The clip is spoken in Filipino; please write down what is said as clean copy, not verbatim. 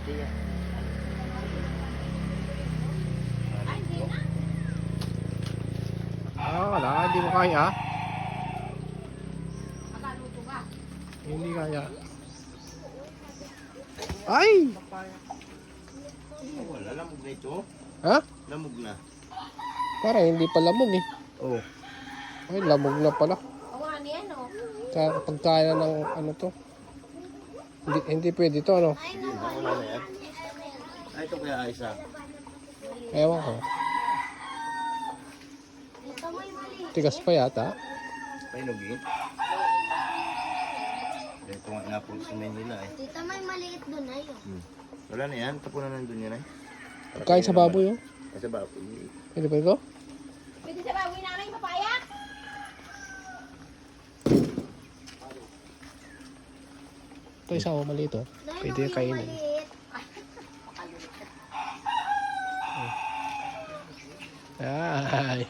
Sige. Wala, hindi mo kaya. Hindi kaya. Ay! Wala, lamog na ito. Ha? Lamog na. Parang hindi pa lamog eh. Oo. Ay, lamog na pala. Awan yan, oh. Pagkaya ng ano to. Hindi pwede to, ano? Wala na yan. Ay, ito kaya ayos ah. Ewan ko. Tigas pa yata. Painugin. Ito nga nga po sa Manila eh. Tita, may maliit doon na yun. Wala na yan. Tapunan nandun yan eh. Pagkain sa baboy, oh. Ay, sa baboy. Pwede ba ito? Pwede sa baboy namin, papaya? Ito isa ko maliit, oh. Pwede kainin. Ay.